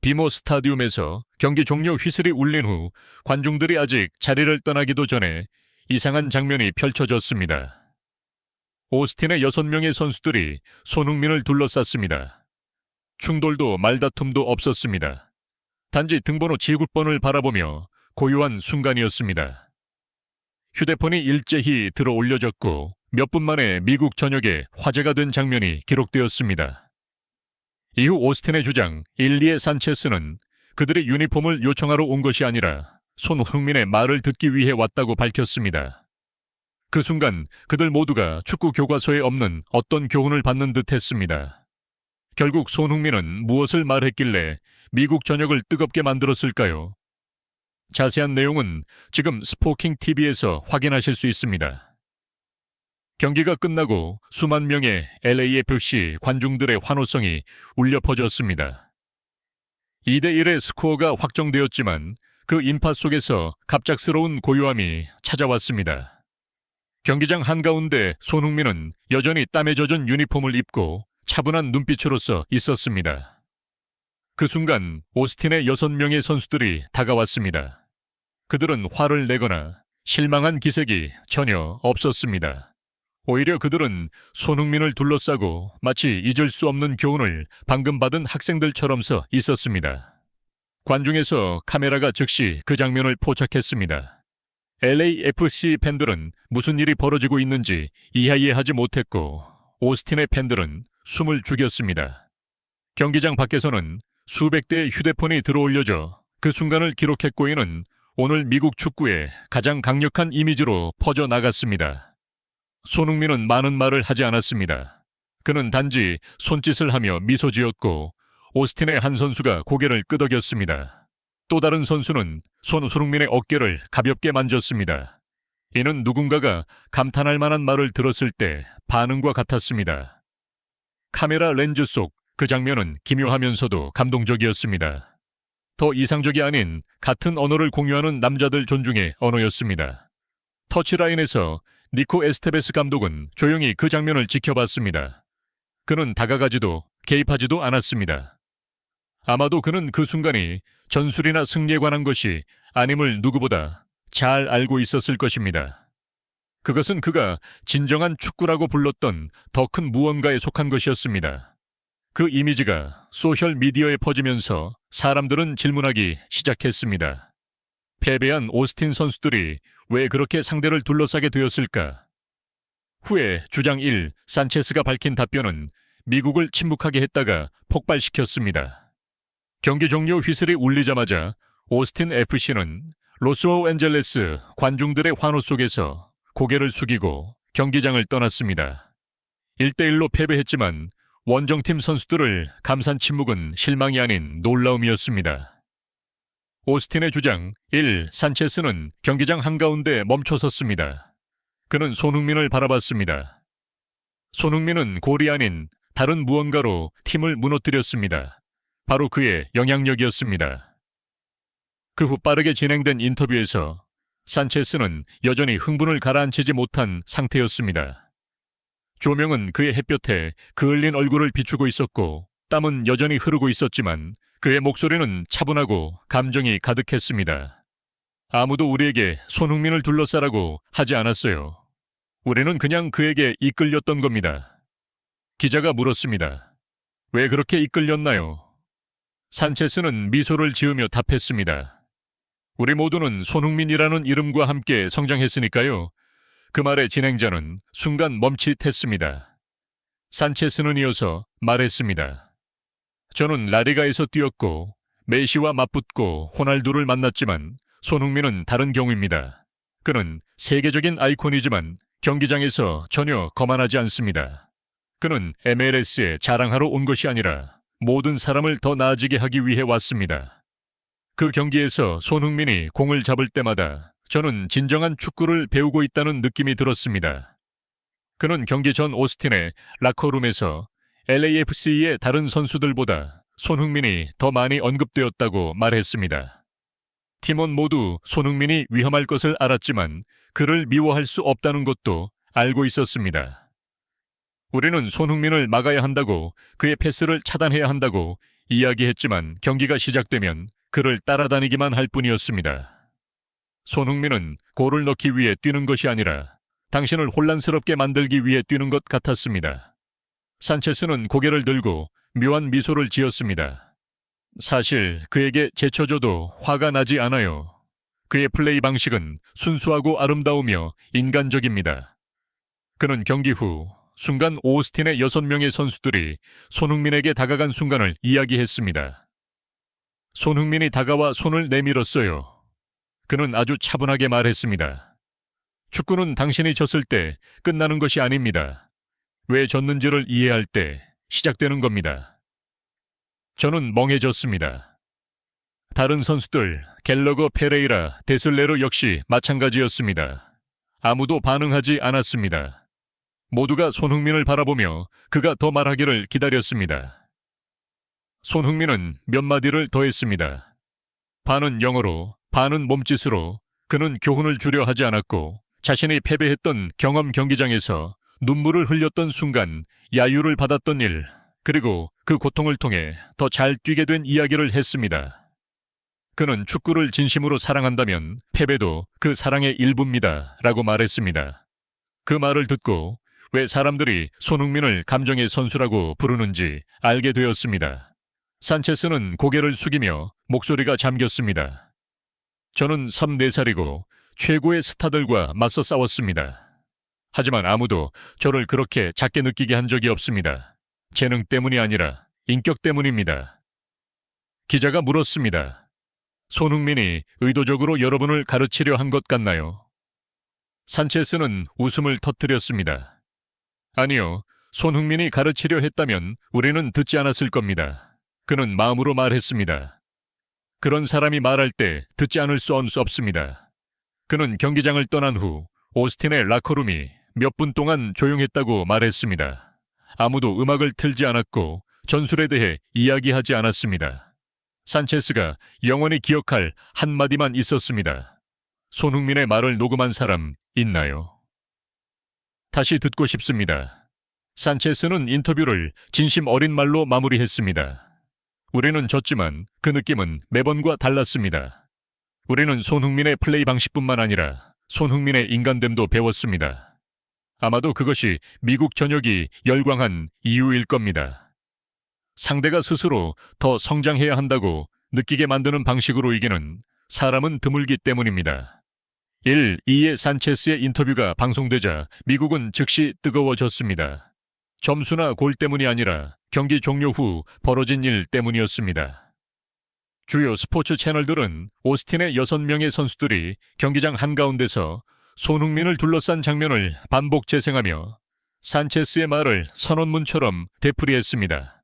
비모 스타디움에서 경기 종료 휘슬이 울린 후 관중들이 아직 자리를 떠나기도 전에 이상한 장면이 펼쳐졌습니다. 오스틴의 6명의 선수들이 손흥민을 둘러쌌습니다. 충돌도 말다툼도 없었습니다. 단지 등번호 G9번을 바라보며 고요한 순간이었습니다. 휴대폰이 일제히 들어 올려졌고 몇 분 만에 미국 전역에 화제가 된 장면이 기록되었습니다. 이후 오스틴의 주장 일리에 산체스는 그들의 유니폼을 요청하러 온 것이 아니라 손흥민의 말을 듣기 위해 왔다고 밝혔습니다. 그 순간 그들 모두가 축구 교과서에 없는 어떤 교훈을 받는 듯 했습니다. 결국 손흥민은 무엇을 말했길래 미국 전역을 뜨겁게 만들었을까요? 자세한 내용은 지금 스포킹 TV에서 확인하실 수 있습니다. 경기가 끝나고 수만 명의 LAFC 관중들의 환호성이 울려 퍼졌습니다. 2대1의 스코어가 확정되었지만 그 인파 속에서 갑작스러운 고요함이 찾아왔습니다. 경기장 한가운데 손흥민은 여전히 땀에 젖은 유니폼을 입고 차분한 눈빛으로서 있었습니다. 그 순간 오스틴의 6명의 선수들이 다가왔습니다. 그들은 화를 내거나 실망한 기색이 전혀 없었습니다. 오히려 그들은 손흥민을 둘러싸고 마치 잊을 수 없는 교훈을 방금 받은 학생들처럼서 있었습니다. 관중에서 카메라가 즉시 그 장면을 포착했습니다. LAFC 팬들은 무슨 일이 벌어지고 있는지 이해하지 못했고 오스틴의 팬들은 숨을 죽였습니다. 경기장 밖에서는 수백 대의 휴대폰이 들어올려져 그 순간을 기록했고이는 오늘 미국 축구의 가장 강력한 이미지로 퍼져나갔습니다. 손흥민은 많은 말을 하지 않았습니다. 그는 단지 손짓을 하며 미소 지었고 오스틴의 한 선수가 고개를 끄덕였습니다. 또 다른 선수는 손흥민의 어깨를 가볍게 만졌습니다. 이는 누군가가 감탄할 만한 말을 들었을 때 반응과 같았습니다. 카메라 렌즈 속 그 장면은 기묘하면서도 감동적이었습니다. 더 이상적이 아닌 같은 언어를 공유하는 남자들 존중의 언어였습니다. 터치라인에서 니코 에스테베스 감독은 조용히 그 장면을 지켜봤습니다. 그는 다가가지도 개입하지도 않았습니다. 아마도 그는 그 순간이 전술이나 승리에 관한 것이 아님을 누구보다 잘 알고 있었을 것입니다. 그것은 그가 진정한 축구라고 불렀던 더 큰 무언가에 속한 것이었습니다. 그 이미지가 소셜미디어에 퍼지면서 사람들은 질문하기 시작했습니다. 패배한 오스틴 선수들이 왜 그렇게 상대를 둘러싸게 되었을까? 후에 주장 1 산체스가 밝힌 답변은 미국을 침묵하게 했다가 폭발시켰습니다. 경기 종료 휘슬이 울리자마자 오스틴 FC는 로스앤젤레스 관중들의 환호 속에서 고개를 숙이고 경기장을 떠났습니다. 1대1로 패배했지만 원정팀 선수들을 감싼 침묵은 실망이 아닌 놀라움이었습니다. 오스틴의 주장 1 산체스는 경기장 한가운데 멈춰섰습니다. 그는 손흥민을 바라봤습니다. 손흥민은 골이 아닌 다른 무언가로 팀을 무너뜨렸습니다. 바로 그의 영향력이었습니다. 그 후 빠르게 진행된 인터뷰에서 산체스는 여전히 흥분을 가라앉히지 못한 상태였습니다. 조명은 그의 햇볕에 그을린 얼굴을 비추고 있었고 땀은 여전히 흐르고 있었지만 그의 목소리는 차분하고 감정이 가득했습니다. 아무도 우리에게 손흥민을 둘러싸라고 하지 않았어요. 우리는 그냥 그에게 이끌렸던 겁니다. 기자가 물었습니다. 왜 그렇게 이끌렸나요? 산체스는 미소를 지으며 답했습니다. 우리 모두는 손흥민이라는 이름과 함께 성장했으니까요. 그 말의 진행자는 순간 멈칫했습니다. 산체스는 이어서 말했습니다. 저는 라리가에서 뛰었고 메시와 맞붙고 호날두를 만났지만 손흥민은 다른 경우입니다. 그는 세계적인 아이콘이지만 경기장에서 전혀 거만하지 않습니다. 그는 MLS에 자랑하러 온 것이 아니라 모든 사람을 더 나아지게 하기 위해 왔습니다. 그 경기에서 손흥민이 공을 잡을 때마다 저는 진정한 축구를 배우고 있다는 느낌이 들었습니다. 그는 경기 전 오스틴의 라커룸에서 LAFC의 다른 선수들보다 손흥민이 더 많이 언급되었다고 말했습니다. 팀원 모두 손흥민이 위험할 것을 알았지만 그를 미워할 수 없다는 것도 알고 있었습니다. 우리는 손흥민을 막아야 한다고, 그의 패스를 차단해야 한다고 이야기했지만 경기가 시작되면 그를 따라다니기만 할 뿐이었습니다. 손흥민은 골을 넣기 위해 뛰는 것이 아니라 당신을 혼란스럽게 만들기 위해 뛰는 것 같았습니다. 산체스는 고개를 들고 묘한 미소를 지었습니다. 사실 그에게 제쳐줘도 화가 나지 않아요. 그의 플레이 방식은 순수하고 아름다우며 인간적입니다. 그는 경기 후 순간 오스틴의 6명의 선수들이 손흥민에게 다가간 순간을 이야기했습니다. 손흥민이 다가와 손을 내밀었어요. 그는 아주 차분하게 말했습니다. 축구는 당신이 졌을 때 끝나는 것이 아닙니다. 왜 졌는지를 이해할 때 시작되는 겁니다. 저는 멍해졌습니다. 다른 선수들, 갤러거, 페레이라, 데슬레르 역시 마찬가지였습니다. 아무도 반응하지 않았습니다. 모두가 손흥민을 바라보며 그가 더 말하기를 기다렸습니다. 손흥민은 몇 마디를 더했습니다. 반은 영어로, 반은 몸짓으로. 그는 교훈을 주려 하지 않았고 자신이 패배했던 경험 경기장에서 눈물을 흘렸던 순간 야유를 받았던 일, 그리고 그 고통을 통해 더 잘 뛰게 된 이야기를 했습니다. 그는 축구를 진심으로 사랑한다면 패배도 그 사랑의 일부입니다. 라고 말했습니다. 그 말을 듣고 왜 사람들이 손흥민을 감정의 선수라고 부르는지 알게 되었습니다. 산체스는 고개를 숙이며 목소리가 잠겼습니다. 저는 34살이고 최고의 스타들과 맞서 싸웠습니다. 하지만 아무도 저를 그렇게 작게 느끼게 한 적이 없습니다. 재능 때문이 아니라 인격 때문입니다. 기자가 물었습니다. 손흥민이 의도적으로 여러분을 가르치려 한 것 같나요? 산체스는 웃음을 터뜨렸습니다. 아니요, 손흥민이 가르치려 했다면 우리는 듣지 않았을 겁니다. 그는 마음으로 말했습니다. 그런 사람이 말할 때 듣지 않을 수 없습니다. 그는 경기장을 떠난 후 오스틴의 라커룸이 몇 분 동안 조용했다고 말했습니다. 아무도 음악을 틀지 않았고 전술에 대해 이야기하지 않았습니다. 산체스가 영원히 기억할 한마디만 있었습니다. 손흥민의 말을 녹음한 사람 있나요? 다시 듣고 싶습니다. 산체스는 인터뷰를 진심 어린 말로 마무리했습니다. 우리는 졌지만 그 느낌은 매번과 달랐습니다. 우리는 손흥민의 플레이 방식뿐만 아니라 손흥민의 인간됨도 배웠습니다. 아마도 그것이 미국 전역이 열광한 이유일 겁니다. 상대가 스스로 더 성장해야 한다고 느끼게 만드는 방식으로 이기는 사람은 드물기 때문입니다. 2의 산체스의 인터뷰가 방송되자 미국은 즉시 뜨거워졌습니다. 점수나 골 때문이 아니라 경기 종료 후 벌어진 일 때문이었습니다. 주요 스포츠 채널들은 오스틴의 6명의 선수들이 경기장 한가운데서 손흥민을 둘러싼 장면을 반복 재생하며 산체스의 말을 선언문처럼 되풀이했습니다.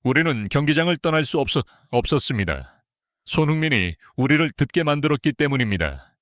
우리는 경기장을 떠날 수 없었습니다. 손흥민이 우리를 듣게 만들었기 때문입니다.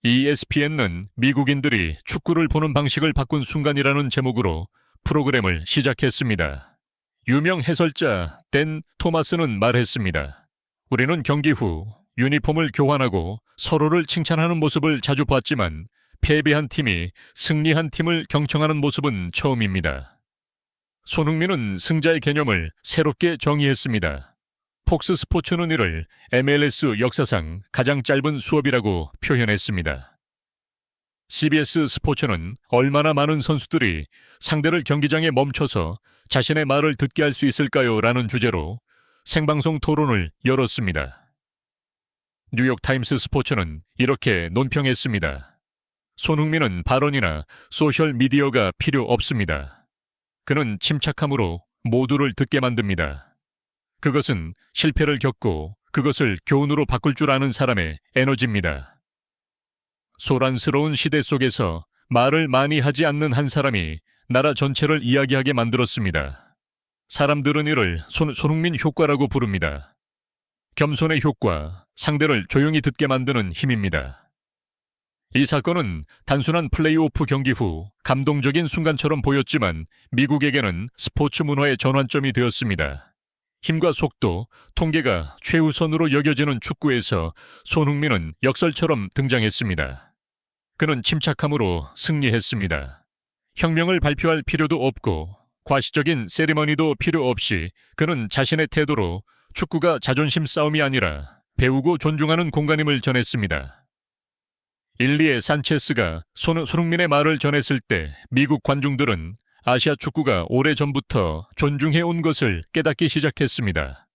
ESPN은 미국인들이 축구를 보는 방식을 바꾼 순간이라는 제목으로 프로그램을 시작했습니다. 유명 해설자 댄 토마스는 말했습니다. 우리는 경기 후 유니폼을 교환하고 서로를 칭찬하는 모습을 자주 봤지만 패배한 팀이 승리한 팀을 경청하는 모습은 처음입니다. 손흥민은 승자의 개념을 새롭게 정의했습니다. 폭스 스포츠는 이를 MLS 역사상 가장 짧은 수업이라고 표현했습니다. CBS 스포츠는 얼마나 많은 선수들이 상대를 경기장에 멈춰서 자신의 말을 듣게 할 수 있을까요? 라는 주제로 생방송 토론을 열었습니다. 뉴욕타임스 스포츠는 이렇게 논평했습니다. 손흥민은 발언이나 소셜미디어가 필요 없습니다. 그는 침착함으로 모두를 듣게 만듭니다. 그것은 실패를 겪고 그것을 교훈으로 바꿀 줄 아는 사람의 에너지입니다. 소란스러운 시대 속에서 말을 많이 하지 않는 한 사람이 나라 전체를 이야기하게 만들었습니다. 사람들은 이를 손흥민 효과라고 부릅니다. 겸손의 효과, 상대를 조용히 듣게 만드는 힘입니다. 이 사건은 단순한 플레이오프 경기 후 감동적인 순간처럼 보였지만 미국에게는 스포츠 문화의 전환점이 되었습니다. 힘과 속도, 통계가 최우선으로 여겨지는 축구에서 손흥민은 역설처럼 등장했습니다. 그는 침착함으로 승리했습니다. 혁명을 발표할 필요도 없고 과시적인 세리머니도 필요 없이 그는 자신의 태도로 축구가 자존심 싸움이 아니라 배우고 존중하는 공간임을 전했습니다. 일리의 산체스가 손흥민의 말을 전했을 때 미국 관중들은 아시아 축구가 오래전부터 존중해온 것을 깨닫기 시작했습니다.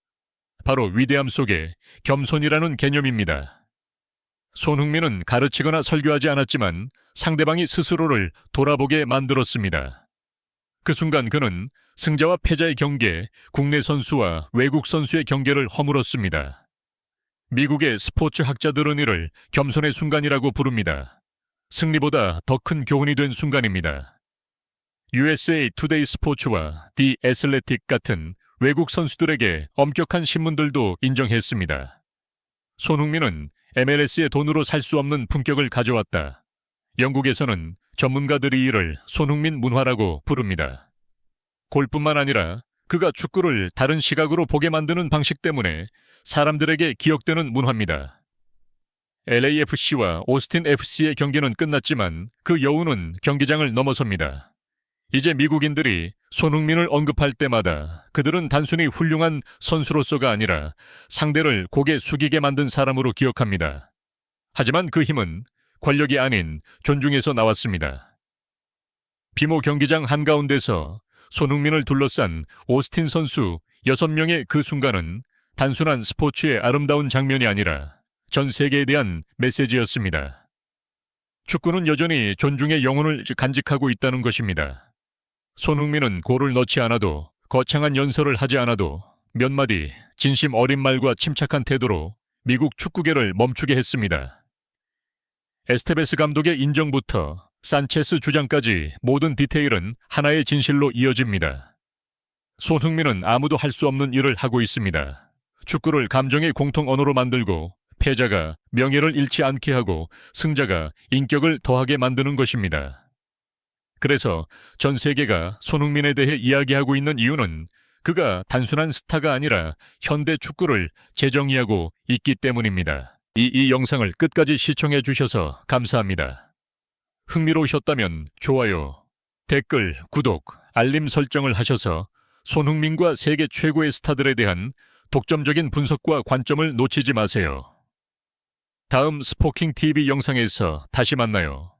바로 위대함 속에 겸손이라는 개념입니다. 손흥민은 가르치거나 설교하지 않았지만 상대방이 스스로를 돌아보게 만들었습니다. 그 순간 그는 승자와 패자의 경계, 국내 선수와 외국 선수의 경계를 허물었습니다. 미국의 스포츠 학자들은 이를 겸손의 순간이라고 부릅니다. 승리보다 더 큰 교훈이 된 순간입니다. USA 투데이 스포츠와 디 애슬레틱 같은 외국 선수들에게 엄격한 신문들도 인정했습니다. 손흥민은 MLS의 돈으로 살 수 없는 품격을 가져왔다. 영국에서는 전문가들이 이를 손흥민 문화라고 부릅니다. 골뿐만 아니라 그가 축구를 다른 시각으로 보게 만드는 방식 때문에 사람들에게 기억되는 문화입니다. LAFC와 오스틴 FC의 경기는 끝났지만 그 여우는 경기장을 넘어섭니다. 이제 미국인들이 손흥민을 언급할 때마다 그들은 단순히 훌륭한 선수로서가 아니라 상대를 고개 숙이게 만든 사람으로 기억합니다. 하지만 그 힘은 권력이 아닌 존중에서 나왔습니다. 비모 경기장 한가운데서 손흥민을 둘러싼 오스틴 선수 6명의 그 순간은 단순한 스포츠의 아름다운 장면이 아니라 전 세계에 대한 메시지였습니다. 축구는 여전히 존중의 영혼을 간직하고 있다는 것입니다. 손흥민은 골을 넣지 않아도, 거창한 연설을 하지 않아도 몇 마디 진심 어린 말과 침착한 태도로 미국 축구계를 멈추게 했습니다. 에스테베스 감독의 인정부터 산체스 주장까지 모든 디테일은 하나의 진실로 이어집니다. 손흥민은 아무도 할 수 없는 일을 하고 있습니다. 축구를 감정의 공통 언어로 만들고 패자가 명예를 잃지 않게 하고 승자가 인격을 더하게 만드는 것입니다. 그래서 전 세계가 손흥민에 대해 이야기하고 있는 이유는 그가 단순한 스타가 아니라 현대 축구를 재정의하고 있기 때문입니다. 이 영상을 끝까지 시청해 주셔서 감사합니다. 흥미로우셨다면 좋아요, 댓글, 구독, 알림 설정을 하셔서 손흥민과 세계 최고의 스타들에 대한 독점적인 분석과 관점을 놓치지 마세요. 다음 스포킹TV 영상에서 다시 만나요.